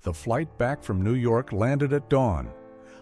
The flight back from New York landed at dawn.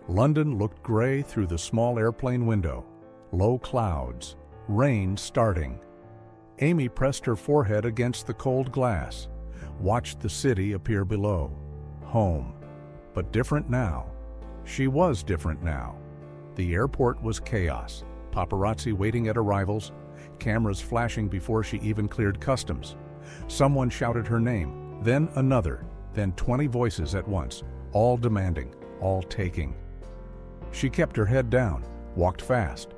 London looked gray through the small airplane window. Low clouds, rain starting. Amy pressed her forehead against the cold glass, watched the city appear below. Home. But different now. She was different now. The airport was chaos. Paparazzi waiting at arrivals, cameras flashing before she even cleared customs. Someone shouted her name, then another, then 20 voices at once, all demanding, all taking. She kept her head down, walked fast.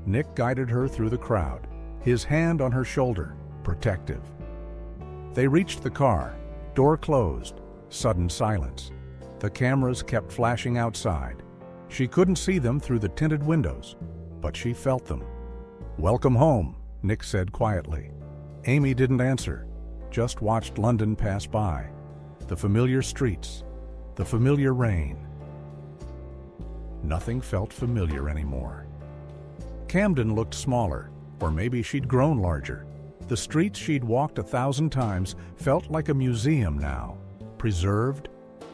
Nick guided her through the crowd, his hand on her shoulder, protective. They reached the car, door closed, sudden silence. The cameras kept flashing outside. She couldn't see them through the tinted windows, but she felt them. "Welcome home," Nick said quietly. Amy didn't answer, just watched London pass by. The familiar streets, the familiar rain. Nothing felt familiar anymore. Camden looked smaller, or maybe she'd grown larger. The streets she'd walked 1,000 times felt like a museum now, preserved,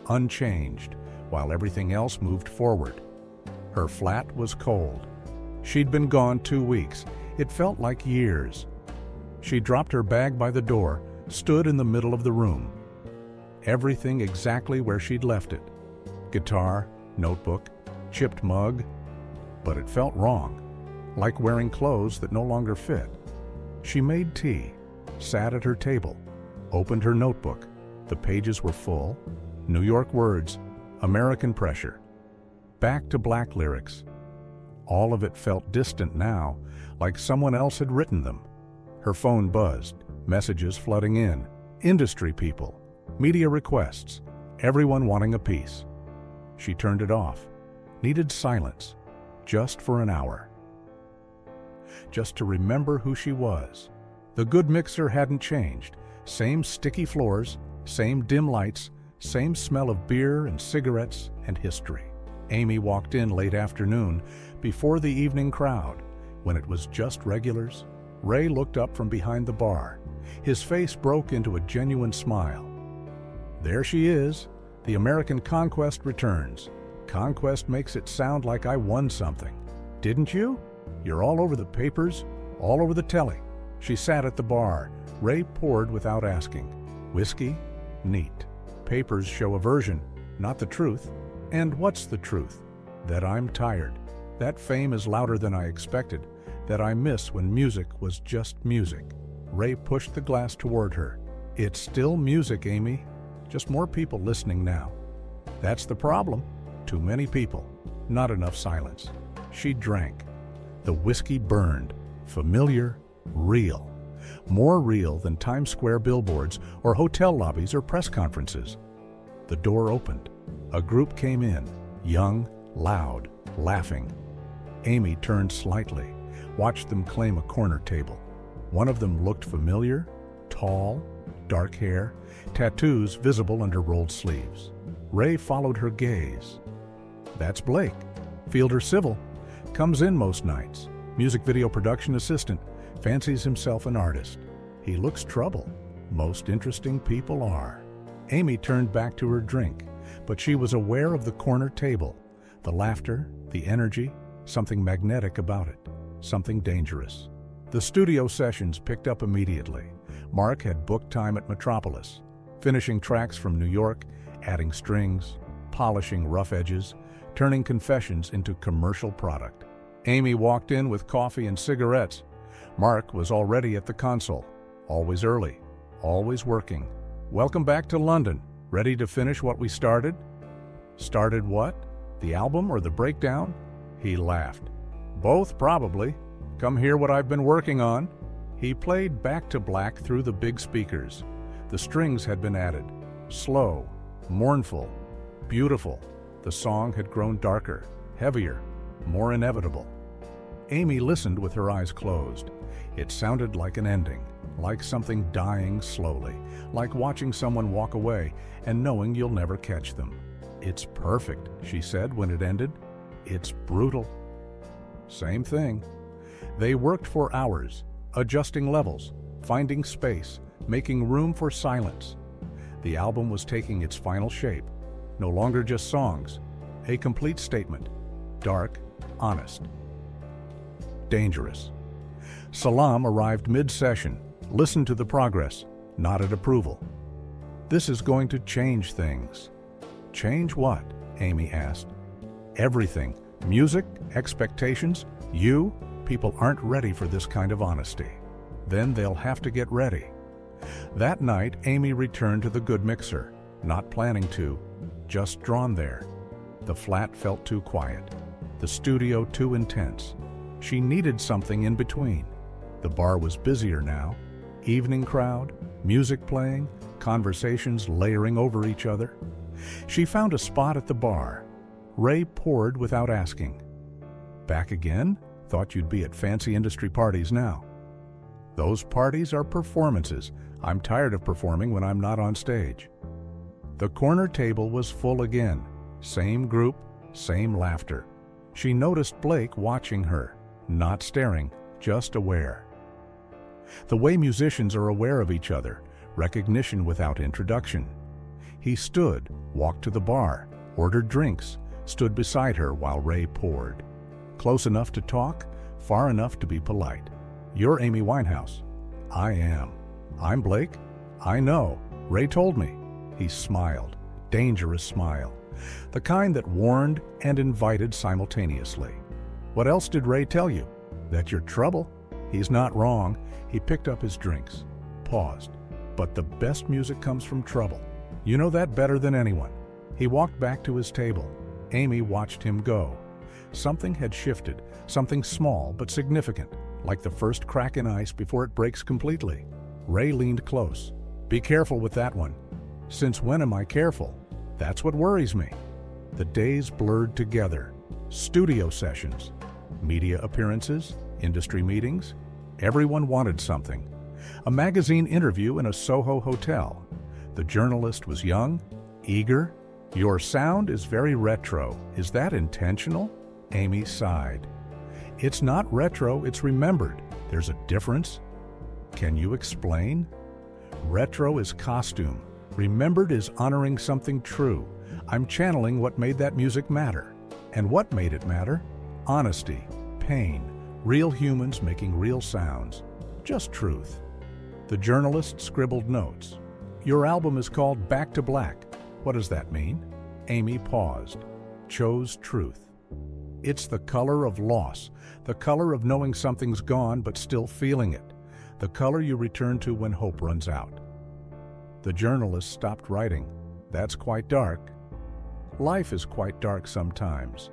unchanged, while everything else moved forward. Her flat was cold. She'd been gone 2 weeks. It felt like years. She dropped her bag by the door, stood in the middle of the room. Everything exactly where she'd left it. Guitar, notebook, chipped mug. But it felt wrong, like wearing clothes that no longer fit. She made tea, sat at her table, opened her notebook. The pages were full. New York words, American pressure. Back to Black lyrics. All of it felt distant now, like someone else had written them. Her phone buzzed, messages flooding in, industry people, media requests, everyone wanting a piece. She turned it off, needed silence, just for an hour. Just to remember who she was. The good mixer hadn't changed. Same sticky floors, same dim lights, same smell of beer and cigarettes and history. Amy walked in late afternoon, before the evening crowd, when it was just regulars. Ray looked up from behind the bar. His face broke into a genuine smile. There she is. The American conquest returns. Conquest makes it sound like I won something. Didn't you? You're all over the papers, all over the telly. She sat at the bar. Ray poured without asking. Whiskey? Neat. Papers show a version, not the truth. And what's the truth? That I'm tired. That fame is louder than I expected. That I miss when music was just music. Ray pushed the glass toward her. It's still music, Amy. Just more people listening now. That's the problem. Too many people. Not enough silence. She drank. The whiskey burned. Familiar, real. More real than Times Square billboards or hotel lobbies or press conferences. The door opened. A group came in, young, loud, laughing. Amy turned slightly, watched them claim a corner table. One of them looked familiar, tall, dark hair, tattoos visible under rolled sleeves. Ray followed her gaze. That's Blake, Fielder-Civil. Comes in most nights. Music video production assistant. Fancies himself an artist. He looks trouble. Most interesting people are. Amy turned back to her drink, but she was aware of the corner table. The laughter, the energy, something magnetic about it. Something dangerous. The studio sessions picked up immediately. Mark had booked time at Metropolis, finishing tracks from New York, adding strings, polishing rough edges, turning confessions into commercial product. Amy walked in with coffee and cigarettes. Mark was already at the console, always early, always working. Welcome back to London. Ready to finish what we started? Started what? The album or the breakdown? He laughed. Both, probably. Come hear what I've been working on. He played Back to Black through the big speakers. The strings had been added. Slow, mournful, beautiful. The song had grown darker, heavier, more inevitable. Amy listened with her eyes closed. It sounded like an ending, like something dying slowly, like watching someone walk away and knowing you'll never catch them. It's perfect, she said when it ended. It's brutal. Same thing. They worked for hours, adjusting levels, finding space, making room for silence. The album was taking its final shape, No longer just songs. A complete statement. Dark, honest. Dangerous. Salam arrived mid-session, listened to the progress, nodded approval. This is going to change things. Change what? Amy asked. Everything. Music, expectations, you. People aren't ready for this kind of honesty. Then they'll have to get ready. That night, Amy returned to the good mixer, not planning to, just drawn there. The flat felt too quiet, the studio too intense. She needed something in between. The bar was busier now. Evening crowd, music playing, conversations layering over each other. She found a spot at the bar. Ray poured without asking. Back again? Thought you'd be at fancy industry parties now. Those parties are performances. I'm tired of performing when I'm not on stage. The corner table was full again. Same group, same laughter. She noticed Blake watching her, not staring, just aware. The way musicians are aware of each other, recognition without introduction. He stood, walked to the bar, ordered drinks, stood beside her while Ray poured. Close enough to talk, far enough to be polite. You're Amy Winehouse. I am. I'm Blake. I know. Ray told me. He smiled. Dangerous smile. The kind that warned and invited simultaneously. What else did Ray tell you? That you're trouble? He's not wrong. He picked up his drinks. Paused. But the best music comes from trouble. You know that better than anyone. He walked back to his table. Amy watched him go. Something had shifted. Something small but significant. Like the first crack in ice before it breaks completely. Ray leaned close. Be careful with that one. Since when am I careful? That's what worries me. The days blurred together. Studio sessions, media appearances, industry meetings. Everyone wanted something. A magazine interview in a Soho hotel. The journalist was young, eager. Your sound is very retro. Is that intentional? Amy sighed. It's not retro, it's remembered. There's a difference. Can you explain? Retro is costume. Remembered is honoring something true. I'm channeling what made that music matter. And what made it matter? Honesty, pain, real humans making real sounds. Just truth. The journalist scribbled notes. Your album is called Back to Black. What does that mean? Amy paused. Chose truth. It's the color of loss, the color of knowing something's gone but still feeling it, the color you return to when hope runs out. The journalist stopped writing. That's quite dark. Life is quite dark sometimes.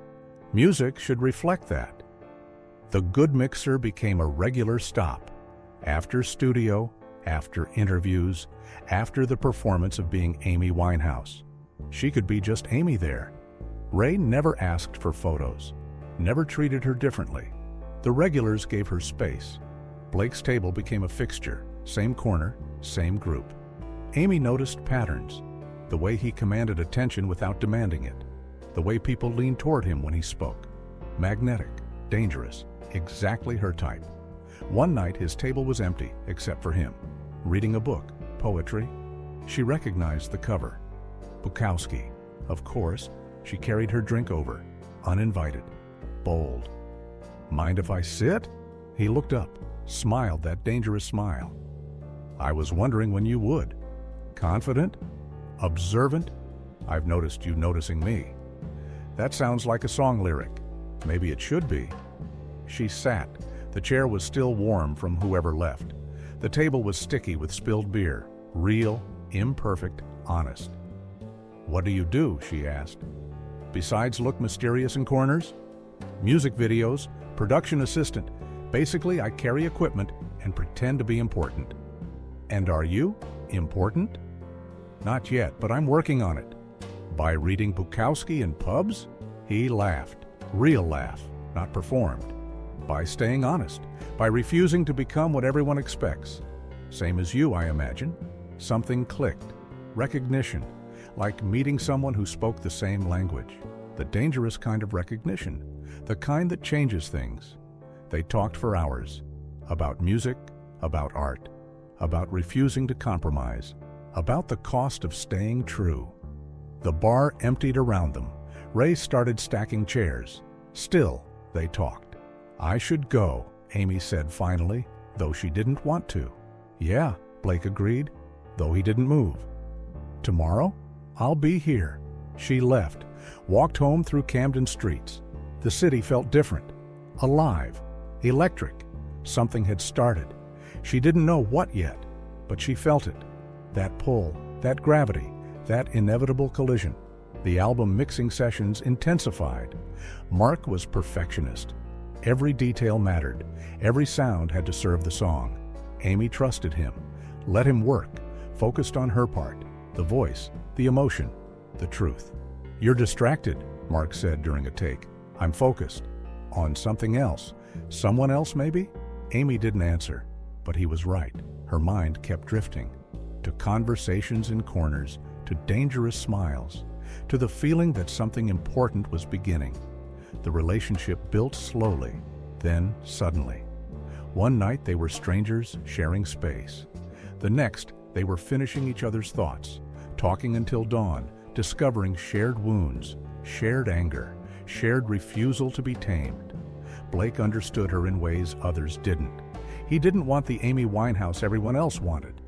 Music should reflect that. The good mixer became a regular stop. After studio, after interviews, after the performance of being Amy Winehouse. She could be just Amy there. Ray never asked for photos, never treated her differently. The regulars gave her space. Blake's table became a fixture, same corner, same group. Amy noticed patterns, the way he commanded attention without demanding it, the way people leaned toward him when he spoke. Magnetic, dangerous, exactly her type. One night his table was empty except for him, reading a book, poetry. She recognized the cover. Bukowski. Of course, she carried her drink over, uninvited, bold. Mind if I sit? He looked up, smiled that dangerous smile. I was wondering when you would. Confident? Observant? I've noticed you noticing me. That sounds like a song lyric. Maybe it should be. She sat. The chair was still warm from whoever left. The table was sticky with spilled beer. Real, imperfect, honest. What do you do? She asked. Besides look mysterious in corners? Music videos, production assistant. Basically, I carry equipment and pretend to be important. And are you important? Not yet, but I'm working on it. By reading Bukowski in pubs? He laughed. Real laugh, not performed. By staying honest. By refusing to become what everyone expects. Same as you, I imagine. Something clicked. Recognition. Like meeting someone who spoke the same language. The dangerous kind of recognition. The kind that changes things. They talked for hours. About music, about art, about refusing to compromise, about the cost of staying true. The bar emptied around them. Ray started stacking chairs. Still, they talked. "I should go," Amy said finally, though she didn't want to. "Yeah," Blake agreed, though he didn't move. "Tomorrow? I'll be here." She left, walked home through Camden streets. The city felt different, alive, electric. Something had started. She didn't know what yet, but she felt it. That pull, that gravity, that inevitable collision. The album mixing sessions intensified. Mark was perfectionist. Every detail mattered. Every sound had to serve the song. Amy trusted him, let him work, focused on her part, the voice, the emotion, the truth. "You're distracted," Mark said during a take. "I'm focused. On something else. Someone else, maybe?" Amy didn't answer, but he was right. Her mind kept drifting. To conversations in corners, to dangerous smiles, to the feeling that something important was beginning. The relationship built slowly, then suddenly. One night they were strangers sharing space. The next, they were finishing each other's thoughts, talking until dawn, discovering shared wounds, shared anger, shared refusal to be tamed. Blake understood her in ways others didn't. He didn't want the Amy Winehouse everyone else wanted.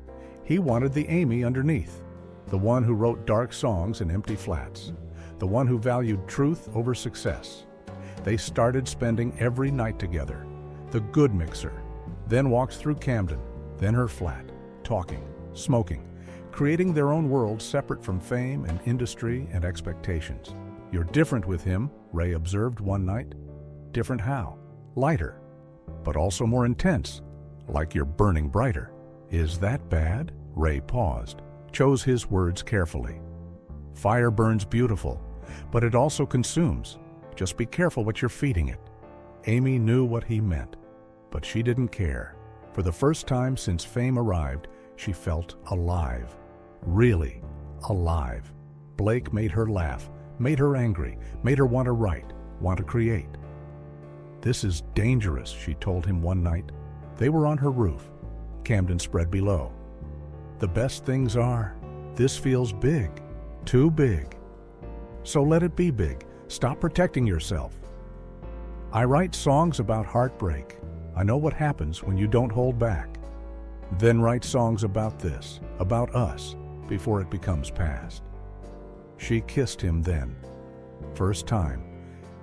He wanted the Amy underneath, the one who wrote dark songs in empty flats, the one who valued truth over success. They started spending every night together, the good mixer, then walked through Camden, then her flat, talking, smoking, creating their own world separate from fame and industry and expectations. "You're different with him," Ray observed one night. "Different how?" "Lighter, but also more intense, like you're burning brighter." "Is that bad?" Ray paused, chose his words carefully. "Fire burns beautiful, but it also consumes. Just be careful what you're feeding it." Amy knew what he meant, but she didn't care. For the first time since fame arrived, she felt alive. Really alive. Blake made her laugh, made her angry, made her want to write, want to create. "This is dangerous," she told him one night. They were on her roof. Camden spread below. "The best things are, this feels big, too big. So let it be big. Stop protecting yourself." "I write songs about heartbreak. I know what happens when you don't hold back. Then write songs about this, about us, before it becomes past." She kissed him then. First time.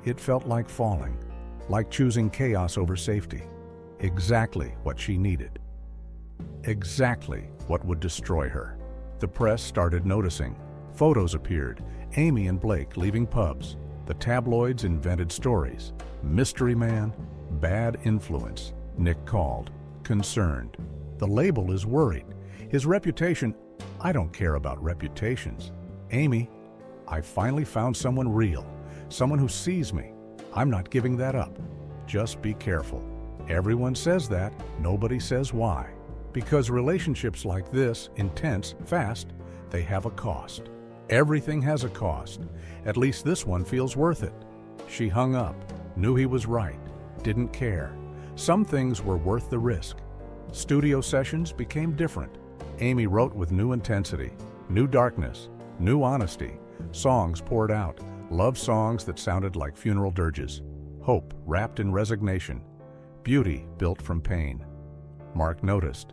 It felt like falling, like choosing chaos over safety. Exactly what she needed. Exactly what would destroy her. The press started noticing. Photos appeared, Amy and Blake leaving pubs. The tabloids invented stories. "Mystery man, bad influence," Nick called, concerned. "The label is worried. His reputation—" "I don't care about reputations. Amy, I finally found someone real, someone who sees me. I'm not giving that up. Just be careful. Everyone says that, nobody says why. Because relationships like this, intense, fast, they have a cost. Everything has a cost. At least this one feels worth it." She hung up, knew he was right, didn't care. Some things were worth the risk. Studio sessions became different. Amy wrote with new intensity, new darkness, new honesty. Songs poured out, love songs that sounded like funeral dirges. Hope wrapped in resignation. Beauty built from pain. Mark noticed.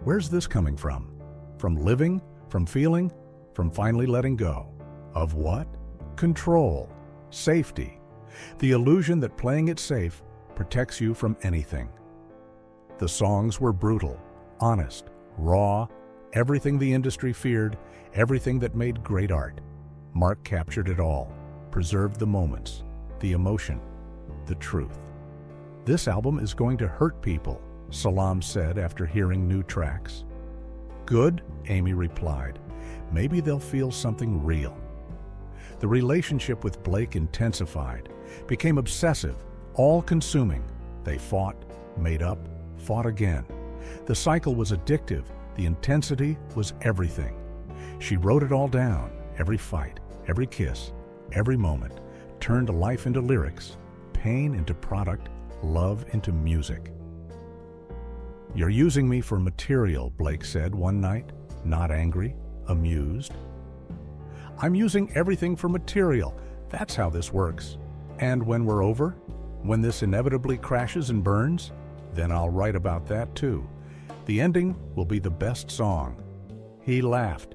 Where's this coming from? From living? From feeling? From finally letting go. Of what? Control. Safety. The illusion that playing it safe protects you from anything. The songs were brutal, honest, raw, everything the industry feared, everything that made great art. Mark captured it all, preserved the moments, the emotion, the truth. "This album is going to hurt people," Salam said after hearing new tracks. "Good," Amy replied. "Maybe they'll feel something real." The relationship with Blake intensified, became obsessive, all-consuming. They fought, made up, fought again. The cycle was addictive, the intensity was everything. She wrote it all down, every fight, every kiss, every moment, turned life into lyrics, pain into product, love into music. "You're using me for material," Blake said one night, not angry, amused. I'm using everything for material. That's how this works. And when we're over, when this inevitably crashes and burns, then I'll write about that too. The ending will be the best song." He laughed.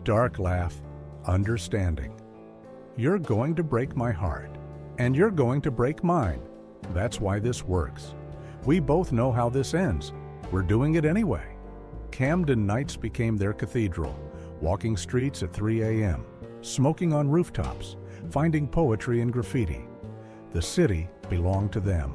Dark laugh, understanding. "You're going to break my heart, and you're going to break mine. That's why this works. We both know how this ends. We're doing it anyway." Camden nights became their cathedral, walking streets at 3 a.m., smoking on rooftops, finding poetry and graffiti. The city belonged to them.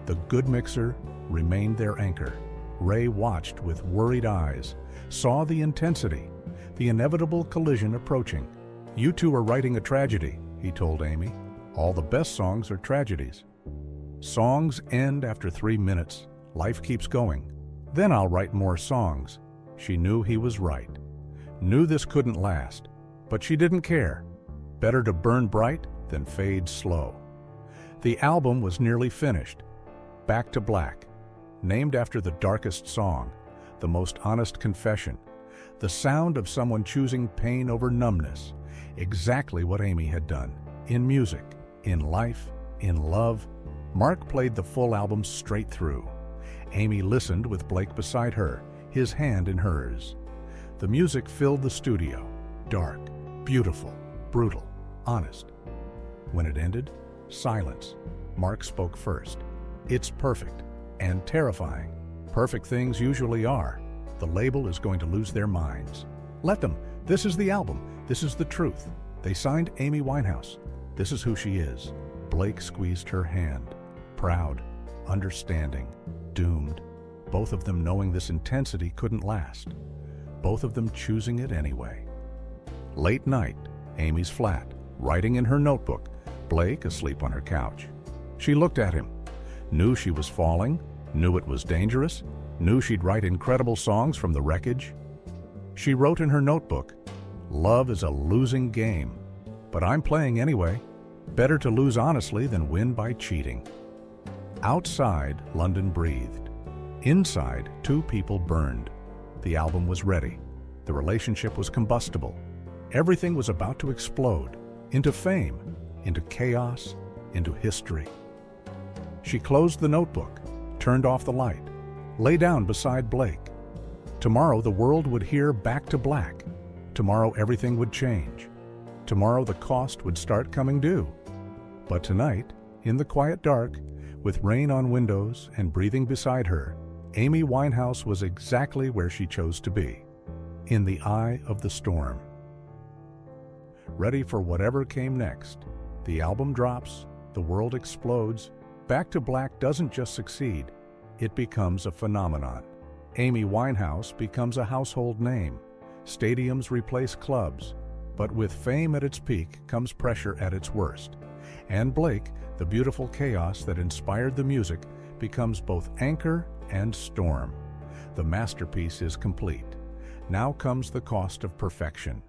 The good mixer remained their anchor. Ray watched with worried eyes, saw the intensity, the inevitable collision approaching. "You two are writing a tragedy," he told Amy. "All the best songs are tragedies. Songs end after 3 minutes. Life keeps going. Then I'll write more songs." She knew he was right. Knew this couldn't last. But she didn't care. Better to burn bright than fade slow. The album was nearly finished. Back to Black. Named after the darkest song, the most honest confession, the sound of someone choosing pain over numbness. Exactly what Amy had done. In music, in life, in love. Mark played the full album straight through. Amy listened with Blake beside her, his hand in hers. The music filled the studio. Dark, beautiful, brutal, honest. When it ended, silence. Mark spoke first. "It's perfect and terrifying. Perfect things usually are. The label is going to lose their minds. Let them. This is the album. This is the truth. They signed Amy Winehouse. This is who she is." Blake squeezed her hand. Proud, understanding, doomed. Both of them knowing this intensity couldn't last. Both of them choosing it anyway. Late night, Amy's flat, writing in her notebook, Blake asleep on her couch. She looked at him, knew she was falling, knew it was dangerous, knew she'd write incredible songs from the wreckage. She wrote in her notebook, "Love is a losing game, but I'm playing anyway. Better to lose honestly than win by cheating." Outside, London breathed. Inside, 2 people burned. The album was ready. The relationship was combustible. Everything was about to explode, into fame, into chaos, into history. She closed the notebook, turned off the light, lay down beside Blake. Tomorrow the world would hear Back to Black. Tomorrow everything would change. Tomorrow the cost would start coming due. But tonight, in the quiet dark, with rain on windows and breathing beside her, Amy Winehouse was exactly where she chose to be, in the eye of the storm. Ready for whatever came next. The album drops, the world explodes. Back to Black doesn't just succeed, it becomes a phenomenon. Amy Winehouse becomes a household name. Stadiums replace clubs. But with fame at its peak comes pressure at its worst. And Blake, the beautiful chaos that inspired the music, becomes both anchor and storm. The masterpiece is complete. Now comes the cost of perfection.